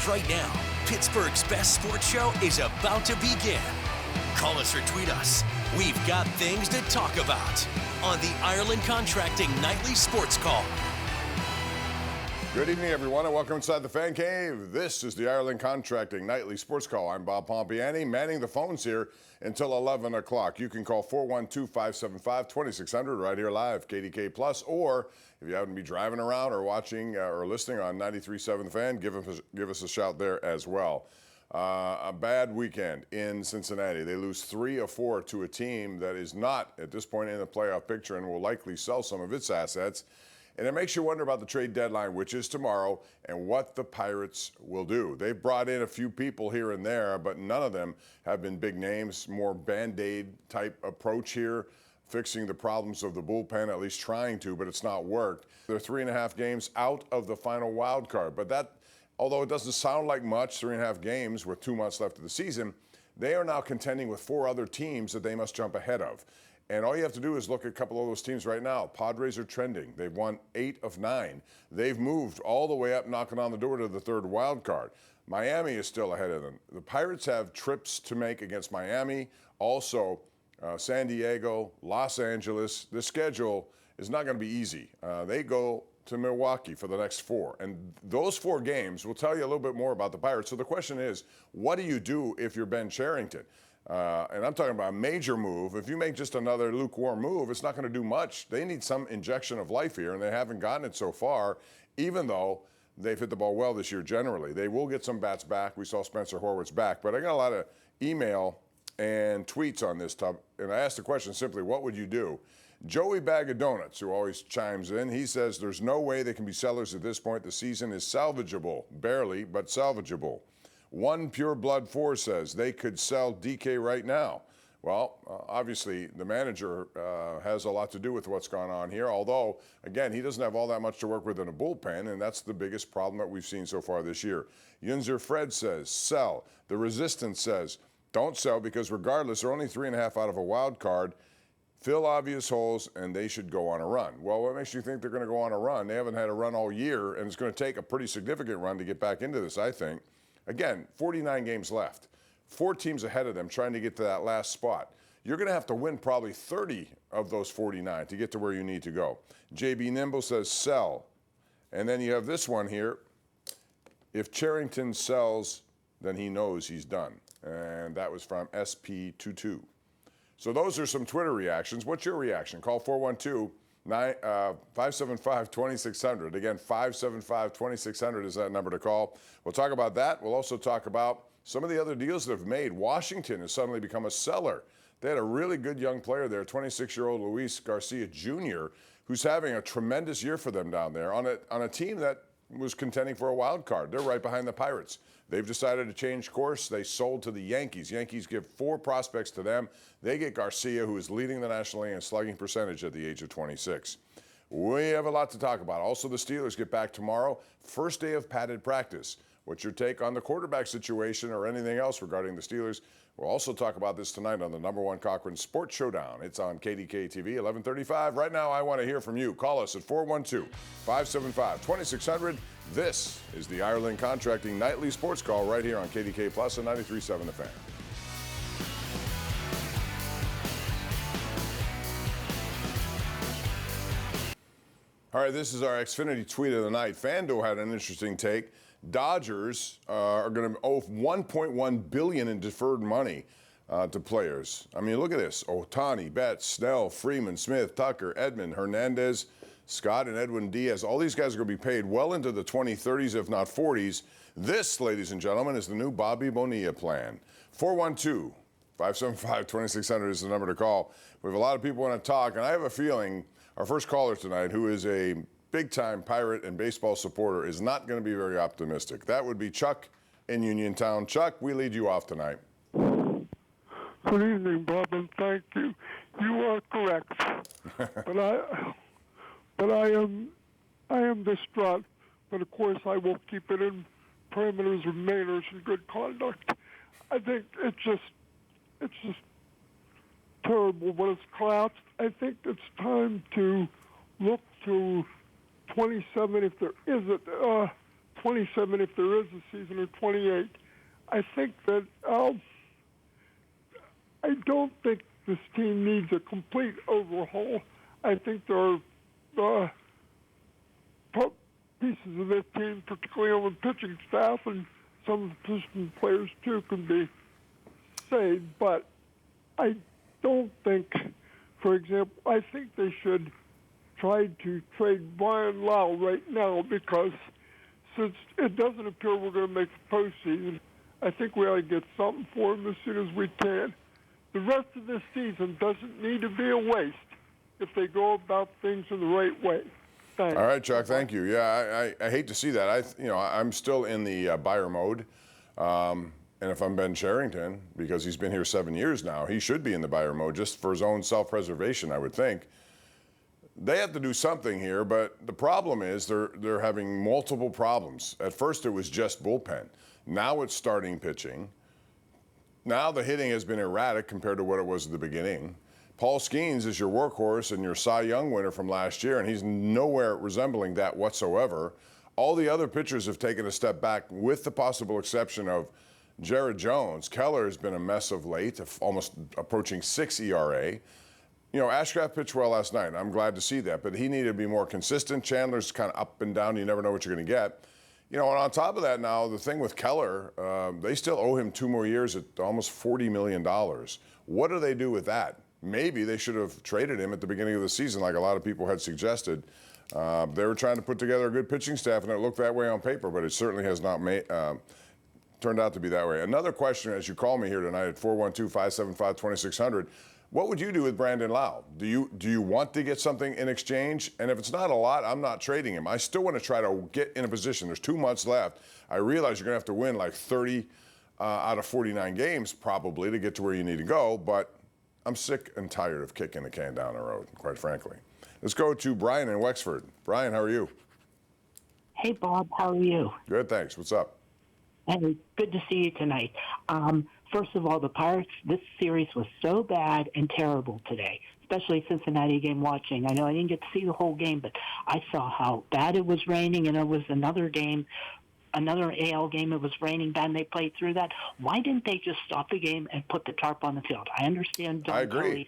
Right now, Pittsburgh's best sports show is about to begin. Call us or tweet us. We've got things to talk about on the Ireland Contracting Nightly Sports Call. Good evening, everyone, and welcome inside the Fan Cave. This is the Ireland Contracting Nightly Sports Call. I'm Bob Pompeani, manning the phones here until 11 o'clock. You can call 412-575-2600 right here live, KDK+, or if you happen to be driving around or watching or listening on 93.7 The Fan, give us a shout there as well. A bad weekend in Cincinnati. They lose 3 of 4 to a team that is not, at this point, in the playoff picture and will likely sell some of its assets. And it makes you wonder about the trade deadline, which is tomorrow, and what the Pirates will do. They've brought in a few people here and there, but none of them have been big names. More Band-Aid type approach here, fixing the problems of the bullpen, at least trying to, but it's not worked. They're 3.5 games out of the final wild card. But that, although it doesn't sound like much, 3.5 games with 2 months left of the season, they are now contending with 4 other teams that they must jump ahead of. And all you have to do is look at a couple of those teams right now. Padres are trending. They've won 8 of 9. They've moved all the way up, knocking on the door to the 3rd wild card. Miami is still ahead of them. The Pirates have trips to make against Miami, also San Diego, Los Angeles. The schedule is not going to be easy. They go to Milwaukee for the next 4. And those 4 games will tell you a little bit more about the Pirates. So the question is, what do you do if you're Ben Cherington? And I'm talking about a major move. If you make just another lukewarm move, it's not going to do much. They need some injection of life here, and they haven't gotten it so far, even though they've hit the ball well this year generally. They will get some bats back. We saw Spencer Horwitz back. But I got a lot of email and tweets on this topic, and I asked the question simply, what would you do? Joey Bag of Donuts, who always chimes in, he says there's no way they can be sellers at this point. The season is salvageable. Barely, but salvageable. One Pure Blood 4 says they could sell DK right now. Well, obviously, the manager has a lot to do with what's gone on here, although, again, he doesn't have all that much to work with in a bullpen, and that's the biggest problem that we've seen so far this year. Yunzer Fred says, sell. The Resistance says, don't sell because regardless, they're only 3.5 out of a wild card. Fill obvious holes, and they should go on a run. Well, what makes you think they're going to go on a run? They haven't had a run all year, and it's going to take a pretty significant run to get back into this, I think. Again, 49 games left. 4 teams ahead of them trying to get to that last spot. You're going to have to win probably 30 of those 49 to get to where you need to go. JB Nimble says sell. And then you have this one here. If Cherington sells, then he knows he's done. And that was from SP22. So those are some Twitter reactions. What's your reaction? Call 412-575-2600. Again, 575-2600 is that number to call. We'll talk about that. We'll also talk about some of the other deals that have made. Washington has suddenly become a seller. They had a really good young player there, 26-year-old Luis Garcia Jr., who's having a tremendous year for them down there on a team that was contending for a wild card. They're right behind the Pirates. They've decided to change course. They sold to the Yankees. Yankees give 4 prospects to them. They get Garcia, who is leading the National League in slugging percentage at the age of 26. We have a lot to talk about. Also, the Steelers get back tomorrow. First day of padded practice. What's your take on the quarterback situation or anything else regarding the Steelers? We'll also talk about this tonight on the #1 Cochran Sports Showdown. It's on KDKA-TV, 1135. Right now, I want to hear from you. Call us at 412-575-2600. This is the Ireland Contracting Nightly Sports Call right here on KDK Plus and 93.7 The Fan. All right, this is our Xfinity tweet of the night. Fando had an interesting take. Dodgers are going to owe $1.1 billion in deferred money to players. I mean, look at this. Ohtani, Betts, Snell, Freeman, Smith, Tucker, Edman, Hernandez, Scott, and Edwin Diaz. All these guys are going to be paid well into the 2030s, if not 40s. This, ladies and gentlemen, is the new Bobby Bonilla plan. 412-575-2600 is the number to call. We have a lot of people want to talk, and I have a feeling our first caller tonight, who is a big-time Pirate and baseball supporter, is not going to be very optimistic. That would be Chuck in Uniontown. Chuck, we lead you off tonight. Good evening, Bob, and thank you. You are correct. but I am distraught. But of course, I will keep it in parameters of manners and good conduct. I think it's just terrible when it's collapsed. I think it's time to look to 27, if there isn't 27 if there is a season, or 28. I think that I don't think this team needs a complete overhaul. I think there are pieces of this team, particularly on the pitching staff and some of the position players too, can be saved. But I don't think, for example, I think they should try to trade Brian Lau right now, because since it doesn't appear we're going to make the postseason, I think we ought to get something for him as soon as we can. The rest of this season doesn't need to be a waste if they go about things in the right way. Thanks. All right, Chuck, thank you. Yeah, I hate to see that. I'm still in the buyer mode. And if I'm Ben Cherington, because he's been here 7 years now, he should be in the buyer mode just for his own self-preservation, I would think. They have to do something here, but the problem is they're having multiple problems. At first, it was just bullpen. Now it's starting pitching. Now the hitting has been erratic compared to what it was at the beginning. Paul Skeens is your workhorse and your Cy Young winner from last year, and he's nowhere resembling that whatsoever. All the other pitchers have taken a step back, with the possible exception of Jared Jones. Keller has been a mess of late, almost approaching 6 ERA. Ashcraft pitched well last night. I'm glad to see that, but he needed to be more consistent. Chandler's kind of up and down. You never know what you're going to get. And on top of that now, the thing with Keller, they still owe him 2 more years at almost $40 million. What do they do with that? Maybe they should have traded him at the beginning of the season, like a lot of people had suggested. They were trying to put together a good pitching staff, and it looked that way on paper, but it certainly has not turned out to be that way. Another question as you call me here tonight at 412-575-2600, what would you do with Brandon Lau? Do you want to get something in exchange? And if it's not a lot, I'm not trading him. I still want to try to get in a position. There's 2 months left. I realize you're going to have to win like 30 out of 49 games probably to get to where you need to go, but I'm sick and tired of kicking the can down the road, quite frankly. Let's go to Brian in Wexford. Brian, how are you? Hey, Bob, how are you? Good, thanks. What's up? Hey, good to see you tonight. First of all, the Pirates, this series was so bad and terrible today, especially Cincinnati game watching. I know I didn't get to see the whole game, but I saw how bad it was raining, and it was another game, another AL game, it was raining bad, and they played through that. Why didn't they just stop the game and put the tarp on the field? I understand. I agree.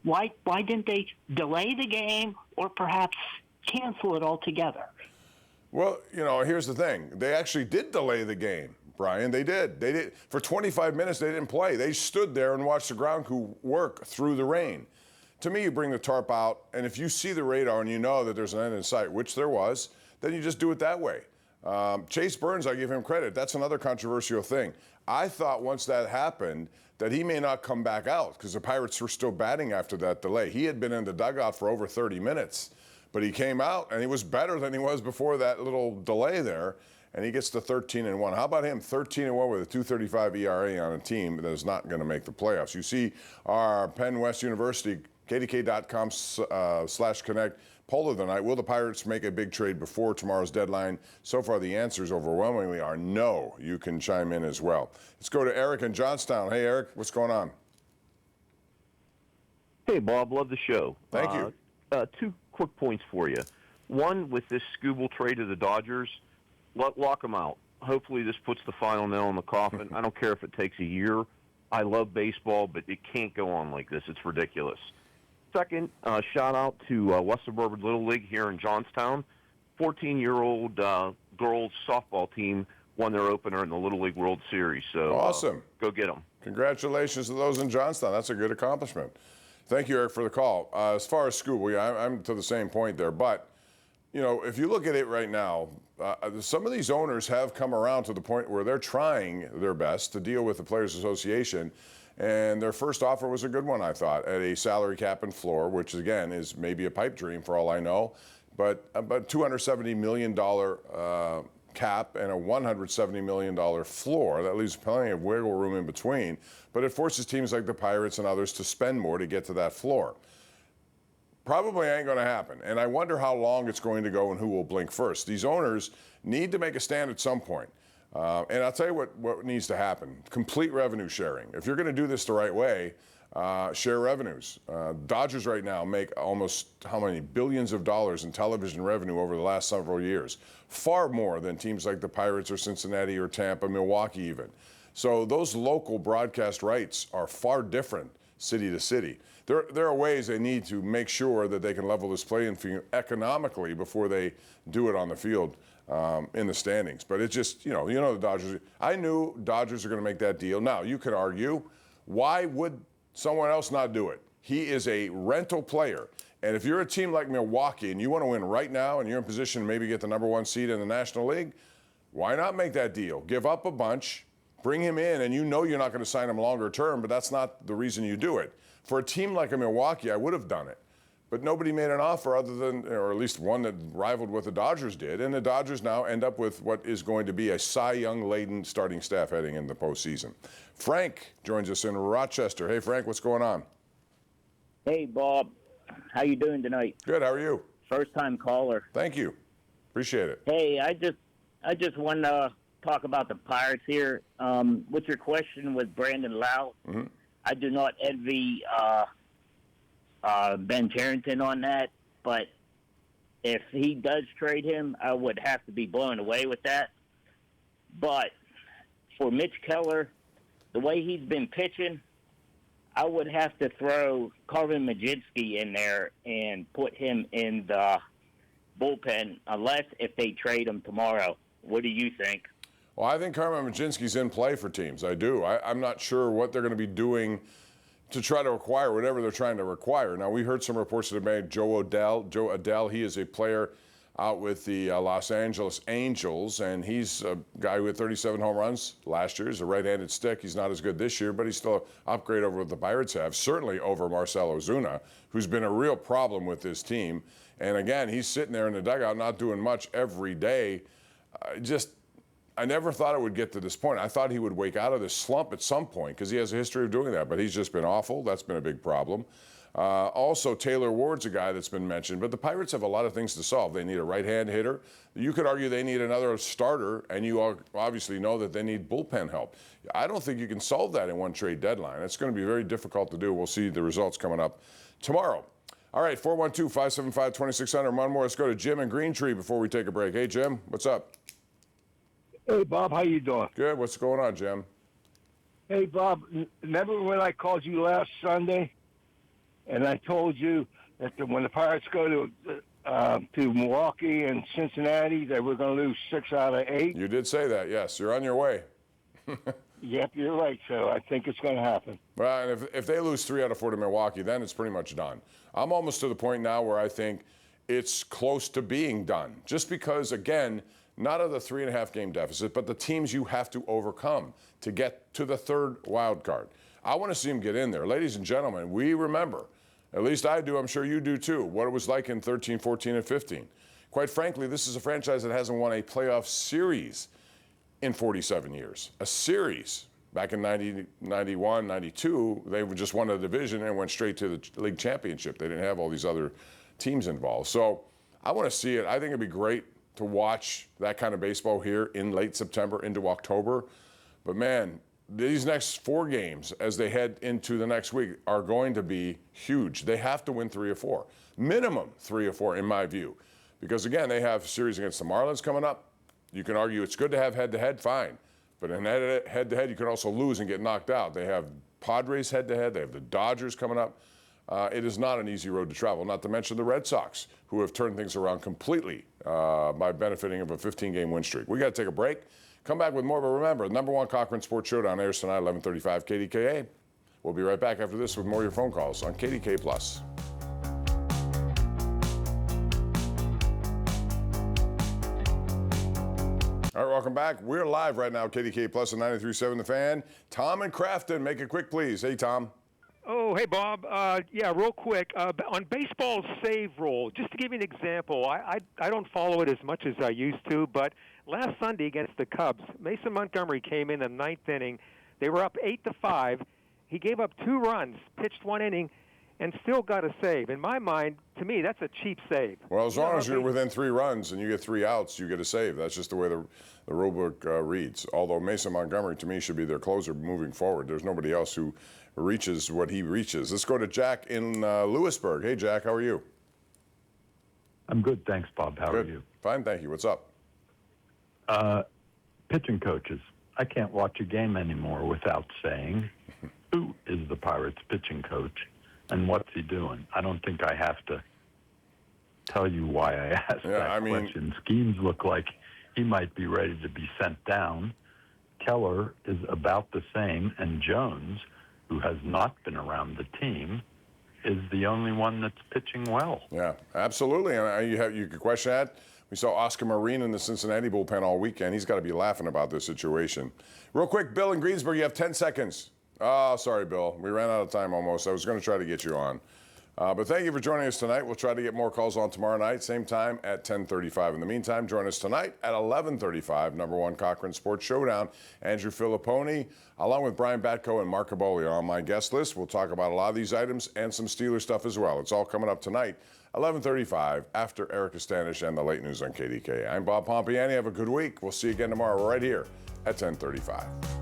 Why didn't they delay the game or perhaps cancel it altogether? Well, here's the thing. They actually did delay the game, Brian. They did. For 25 minutes, they didn't play. They stood there and watched the ground crew work through the rain. To me, you bring the tarp out, and if you see the radar and you know that there's an end in sight, which there was, then you just do it that way. Chase Burns, I give him credit. That's another controversial thing. I thought once that happened that he may not come back out because the Pirates were still batting after that delay. He had been in the dugout for over 30 minutes. But he came out, and he was better than he was before that little delay there, and he gets to 13-1. How about him, 13-1 with a 2.35 ERA on a team that is not going to make the playoffs? You see our Penn West University, KDKA.com/connect poll of the night. Will the Pirates make a big trade before tomorrow's deadline? So far, the answers overwhelmingly are no. You can chime in as well. Let's go to Eric in Johnstown. Hey, Eric, what's going on? Hey, Bob, love the show. Thank you. 2 quick points for you. One, with this Skubal trade to the Dodgers, lock them out. Hopefully this puts the final nail in the coffin. I don't care if it takes a year. I love baseball, but it can't go on like this. It's ridiculous. Second, shout out to West Suburban Little League here in Johnstown. 14-year-old girls softball team won their opener in the Little League World Series. So awesome. Go get them. Congratulations to those in Johnstown. That's a good accomplishment. Thank you, Eric, for the call. As far as Skubal, I'm to the same point there. But, if you look at it right now, some of these owners have come around to the point where they're trying their best to deal with the Players Association. And their first offer was a good one, I thought, at a salary cap and floor, which, again, is maybe a pipe dream for all I know. But about $270 million cap and a $170 million floor. That leaves plenty of wiggle room in between. But it forces teams like the Pirates and others to spend more to get to that floor. Probably ain't going to happen. And I wonder how long it's going to go and who will blink first. These owners need to make a stand at some point. And I'll tell you what needs to happen. Complete revenue sharing. If you're going to do this the right way, share revenues. Dodgers right now make almost how many billions of dollars in television revenue over the last several years. Far more than teams like the Pirates or Cincinnati or Tampa, Milwaukee even. So those local broadcast rights are far different city to city. There are ways they need to make sure that they can level this playing field economically before they do it on the field in the standings. But it's just, you know the Dodgers. I knew Dodgers are going to make that deal. Now, you could argue, why would someone else not do it? He is a rental player. And if you're a team like Milwaukee and you want to win right now and you're in position to maybe get the #1 seed in the National League, why not make that deal? Give up a bunch, bring him in, and you know you're not going to sign him longer term, but that's not the reason you do it. For a team like a Milwaukee, I would have done it. But nobody made an offer other than, or at least one that rivaled what the Dodgers did. And the Dodgers now end up with what is going to be a Cy Young-laden starting staff heading into the postseason. Frank joins us in Rochester. Hey, Frank, what's going on? Hey, Bob. How you doing tonight? Good. How are you? First-time caller. Thank you. Appreciate it. Hey, I just want to talk about the Pirates here. With your question with Brandon Lau, I do not envy Ben Cherington on that, but if he does trade him, I would have to be blown away with that. But for Mitch Keller, the way he's been pitching, I would have to throw Carmen Mlodzinski in there and put him in the bullpen, unless if they trade him tomorrow. What do you think? Well, I think Carmen Mlodzinski's in play for teams. I do. I'm not sure what they're going to be doing to try to acquire whatever they're trying to acquire. Now, we heard some reports that made Joe Adell, he is a player out with the Los Angeles Angels, and he's a guy who had 37 home runs last year. He's a right-handed stick. He's not as good this year, but he's still an upgrade over what the Pirates have, certainly over Marcell Ozuna, who's been a real problem with this team. And again, he's sitting there in the dugout not doing much every day. I never thought it would get to this point. I thought he would wake out of this slump at some point because he has a history of doing that, but he's just been awful. That's been a big problem. Also, Taylor Ward's a guy that's been mentioned, but the Pirates have a lot of things to solve. They need a right-hand hitter. You could argue they need another starter, and you obviously know that they need bullpen help. I don't think you can solve that in one trade deadline. It's going to be very difficult to do. We'll see the results coming up tomorrow. All right, 412-575-2600. One more. Let's go to Jim in Green Tree before we take a break. Hey, Jim, what's up? Hey, Bob, how you doing? Good. What's going on, Jim? Hey, Bob, remember when I called you last Sunday, and I told you that when the Pirates go to Milwaukee and Cincinnati, they were going to lose 6 out of 8? You did say that, yes. You're on your way. Yep, you're right, so I think it's going to happen. Well, and if they lose 3 out of 4 to Milwaukee, then it's pretty much done. I'm almost to the point now where I think it's close to being done. Just because, again, not of the 3.5 game deficit, but the teams you have to overcome to get to the third wild card. I want to see them get in there. Ladies and gentlemen, we remember, at least I do, I'm sure you do too, what it was like in 13, 14, and 15. Quite frankly, this is a franchise that hasn't won a playoff series in 47 years. A series. Back in 90, 91, 92, they just won a division and went straight to the league championship. They didn't have all these other teams involved. So I want to see it. I think it'd be great to watch that kind of baseball here in late September into October. But man, these next 4 games as they head into the next week are going to be huge. They have to win 3 or 4, minimum 3 or 4 in my view. Because again, they have a series against the Marlins coming up. You can argue it's good to have head-to-head, fine. But in head-to-head, you can also lose and get knocked out. They have Padres head-to-head. They have the Dodgers coming up. It is not an easy road to travel, not to mention the Red Sox, who have turned things around completely by benefiting of a 15-game win streak. We got to take a break. Come back with more, but remember, the #1 Cochran Sports Showdown airs tonight, 11:35 KDKA. We'll be right back after this with more of your phone calls on KDK+. All right, welcome back. We're live right now, KDK+ on 93.7 The Fan. Tom and Crafton, make it quick, please. Hey, Tom. Oh, hey, Bob. Yeah, real quick. On baseball's save rule, just to give you an example, I don't follow it as much as I used to, but last Sunday against the Cubs, Mason Montgomery came in the 9th inning. They were up 8-5. He gave up 2 runs, pitched 1 inning, and still got a save. In my mind, to me, that's a cheap save. Well, as long as you're within 3 runs and you get 3 outs, you get a save. That's just the way the rulebook reads. Although Mason Montgomery, to me, should be their closer moving forward. There's nobody else who reaches what he reaches. Let's go to Jack in Lewisburg. Hey, Jack, how are you? I'm good, thanks, Bob. How are you? Fine, thank you. What's up? Pitching coaches. I can't watch a game anymore without saying, who is the Pirates pitching coach and what's he doing? I don't think I have to tell you why I asked that question. Schemes look like he might be ready to be sent down. Keller is about the same, and Jones, who has not been around the team, is the only one that's pitching well. Yeah, absolutely. And you could question that. We saw Oscar Marin in the Cincinnati bullpen all weekend. He's got to be laughing about this situation. Real quick, Bill in Greensburg, you have 10 seconds. Oh, sorry, Bill. We ran out of time almost. I was going to try to get you on. But thank you for joining us tonight. We'll try to get more calls on tomorrow night, same time at 10:35. In the meantime, join us tonight at 11:35, number 1 Cochran Sports Showdown. Andrew Filipponi, along with Brian Batko and Mark Caboli on my guest list. We'll talk about a lot of these items and some Steelers stuff as well. It's all coming up tonight, 11:35, after Erica Stanish and the late news on KDKA. I'm Bob Pompeani. Have a good week. We'll see you again tomorrow right here at 10:35.